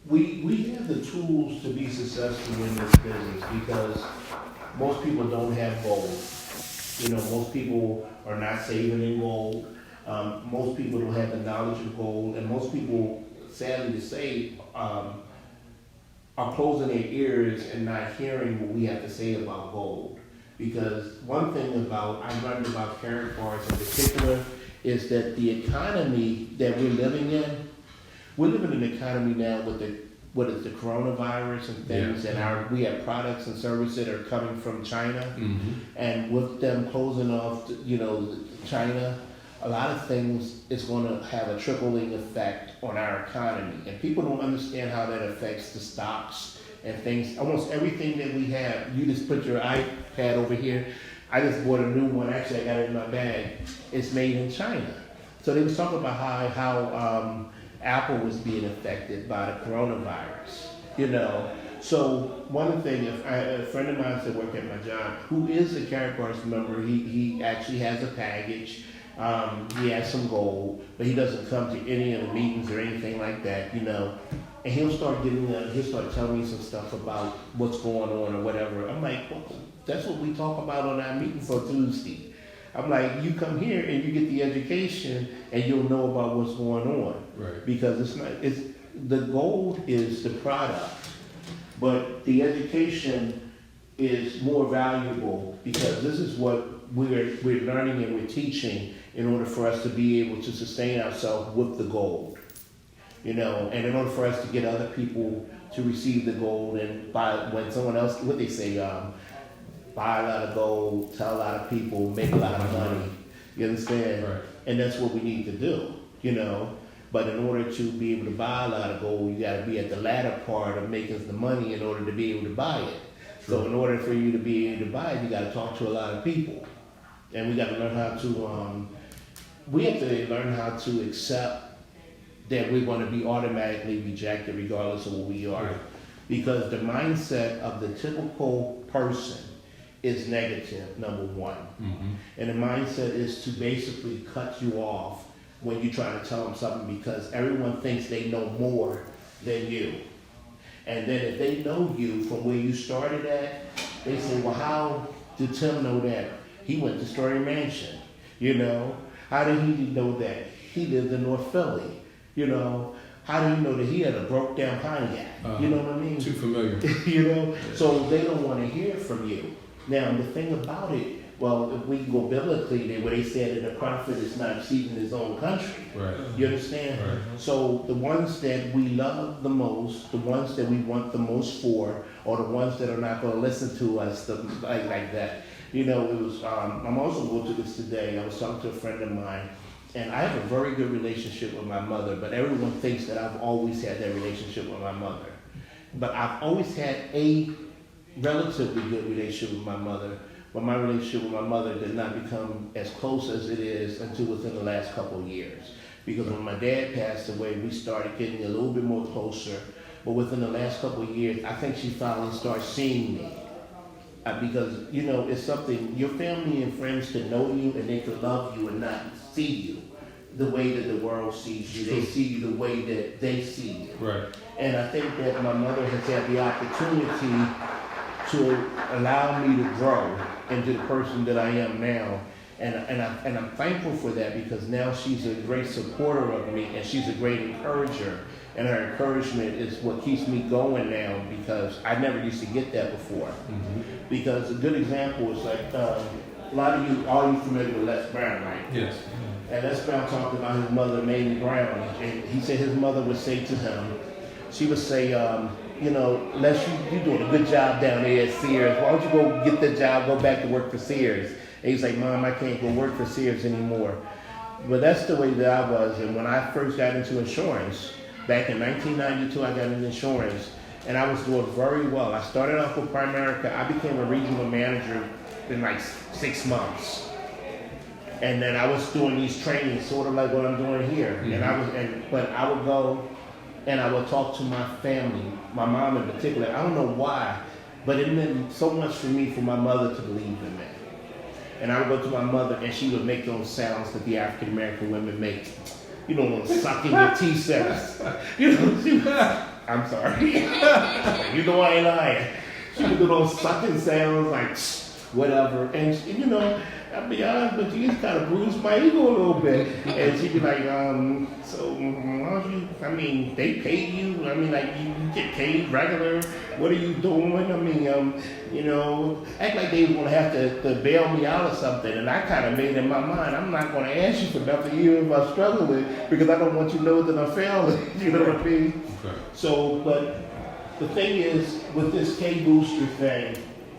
we have the tools to be successful in this business because most people don't have gold. You know, most people are not saving in gold. Most people don't have the knowledge of gold, and most people, sadly to say, are closing their ears and not hearing what we have to say about gold. Because one thing about I learned about Karen Forrest in particular is that the economy that we're living in, we're living in an economy now with the coronavirus and things, and we have products and services that are coming from China, and with them closing off, China, a lot of things is going to have a trickling effect on our economy, and people don't understand how that affects the stocks and things. Almost everything that we have, you just put your iPad over here. I just bought a new one. Actually, I got it in my bag. It's made in China. So they was talking about how Apple was being affected by the coronavirus. So one thing, a friend of mine that work at my job, who is a Karen Forrest member, he actually has a package. He has some gold, but he doesn't come to any of the meetings or anything like that, And he'll start telling me some stuff about what's going on or whatever. I'm like, well, that's what we talk about on our meeting for Tuesday. I'm like, you come here and you get the education and you'll know about what's going on. Right. Because the gold is the product, but the education is more valuable because this is what we're learning and we're teaching in order for us to be able to sustain ourselves with the gold. And in order for us to get other people to receive the gold and buy, when someone else, what they say, buy a lot of gold, tell a lot of people, make a lot of money. You understand? Right. And that's what we need to do, But in order to be able to buy a lot of gold, you got to be at the latter part of making the money in order to be able to buy it. True. So in order for you to be able to buy it, you got to talk to a lot of people. And we got to learn how to, we have to learn how to accept that we're going to be automatically rejected regardless of what we are. Right. Because the mindset of the typical person is negative, number one. Mm-hmm. And the mindset is to basically cut you off when you try to tell them something because everyone thinks they know more than you. And then if they know you from where you started at, they say, well, how did Tim know that? He went to Story Mansion, How did he know that? He lived in North Philly, How do you know that he had a broke down Pontiac? You know what I mean? Too familiar. So they don't want to hear from you. Now, the thing about it, well, if we can go biblically, where they said that a prophet is not received in his own country. Right. You understand? Right. So the ones that we love the most, the ones that we want the most for, or the ones that are not going to listen to us, like that. It was, I'm also going to this today. I was talking to a friend of mine, and I have a very good relationship with my mother, but everyone thinks that I've always had that relationship with my mother. But I've always had a relatively good relationship with my mother, but my relationship with my mother did not become as close as it is until within the last couple of years. Because when my dad passed away, we started getting a little bit more closer, but within the last couple of years, I think she finally started seeing me. Because, it's something, your family and friends can know you and they can love you and not see you the way that the world sees you. They see you the way that they see you. Right. And I think that my mother has had the opportunity to allow me to grow into the person that I am now. And I'm thankful for that because now she's a great supporter of me and she's a great encourager. And her encouragement is what keeps me going now because I never used to get that before. Mm-hmm. Because a good example is like, a lot of you, all you familiar with Les Brown, right? Yes. And Les Brown talked about his mother, Mamie Brown, and he said his mother would say to him, she would say, Les, you're doing a good job down there at Sears. Why don't you go get that job, go back to work for Sears? And he's like, Mom, I can't go work for Sears anymore. But that's the way that I was. And when I first got into insurance, back in 1992, I got into insurance, and I was doing very well. I started off with Primerica. I became a regional manager in like 6 months. And then I was doing these trainings, sort of like what I'm doing here. Mm-hmm. But I would go and I would talk to my family, my mom in particular. I don't know why, but it meant so much for me for my mother to believe in me. And I would go to my mother and she would make those sounds that the African American women make. you know, sucking your teeth cells. You know, she was, I'm sorry. You know I ain't lying. She would do those sucking sounds like whatever. And you know, I'll be honest with you, it's kind of bruised my ego a little bit. And she'd be like, so why don't you, I mean, they pay you, I mean, like, you get paid regular, what are you doing? I mean, you know, act like they were going to have to bail me out or something. And I kind of made in my mind, I'm not going to ask you for nothing, even if I struggle with it, because I don't want you to know that I'm failing. You know what I mean? Okay. So, but the thing is, with this K-Booster thing,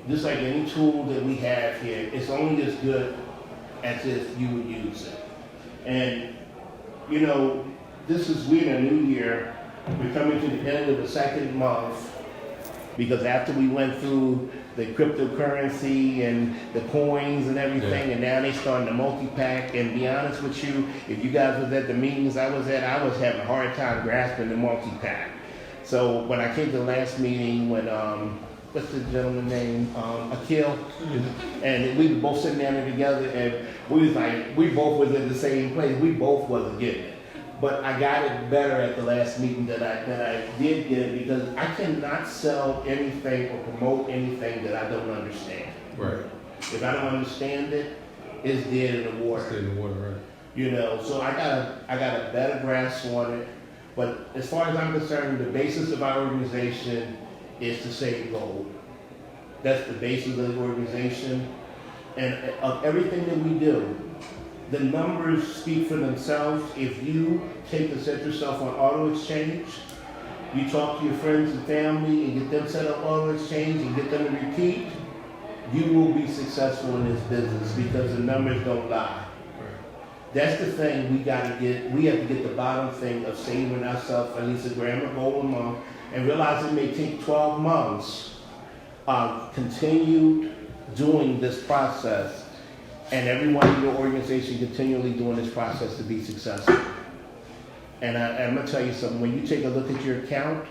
just like any tool that we have here, it's only as good as if you would use it. And, you know, we're in a new year. We're coming to the end of the second month because after we went through the cryptocurrency and the coins and everything, and now they starting to multi-pack. And be honest with you, if you guys was at the meetings I was at, I was having a hard time grasping the multi-pack. So when I came to the last meeting, when what's the gentleman's name? Akil. And we were both sitting down there together, and we was like, we both was in the same place. We both wasn't getting it. But I got it better at the last meeting that I did get it, because I cannot sell anything or promote anything that I don't understand. Right. If I don't understand it, it's dead in the water. It's dead in the water, right. You know, so I got a better grasp on it. But as far as I'm concerned, the basis of our organization is to save gold. That's the basis of the organization. And of everything that we do, the numbers speak for themselves. If you take and set yourself on auto exchange, you talk to your friends and family and get them set up auto exchange and get them to repeat, you will be successful in this business because the numbers don't lie. That's the thing we have to get the bottom thing of saving ourselves at least $1 of gold a month, and realize it may take 12 months of continued doing this process, and everyone in your organization continually doing this process to be successful. And I'm gonna tell you something, when you take a look at your account,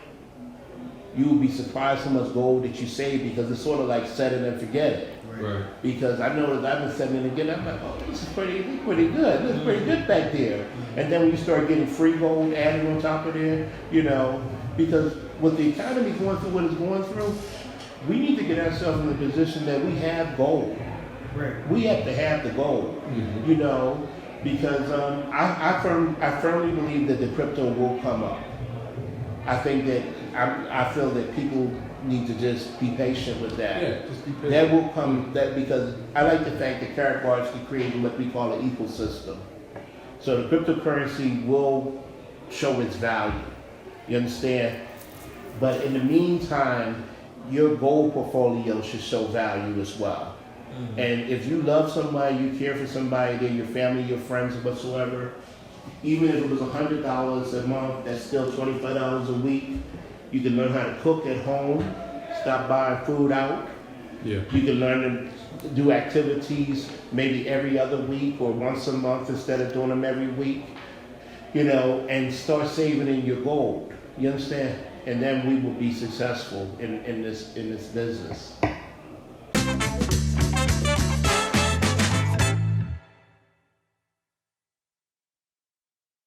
you will be surprised how much gold that you save, because it's sort of like set it and forget it. Right. Because I know that I've been setting it again, I'm like, oh, this is pretty good. This is pretty good back there. And then when you start getting free gold added on top of there, you know, because with the economy going through what it's going through, we need to get ourselves in a position that we have gold. Right. We have to have the gold, you know, because I firmly believe that the crypto will come up. I think that I feel that people need to just be patient with that. Yeah, just be patient. That will come, because I like the fact that Karatbars can create what we call an ecosystem. So the cryptocurrency will show its value. You understand? But in the meantime, your gold portfolio should show value as well. And if you love somebody, you care for somebody, they're your family, your friends, or whatsoever, even if it was $100 a month, that's still $25 a week. You can learn how to cook at home, stop buying food out. Yeah. You can learn to do activities maybe every other week or once a month instead of doing them every week, you know, and start saving in your gold. You understand? And then we will be successful in this business.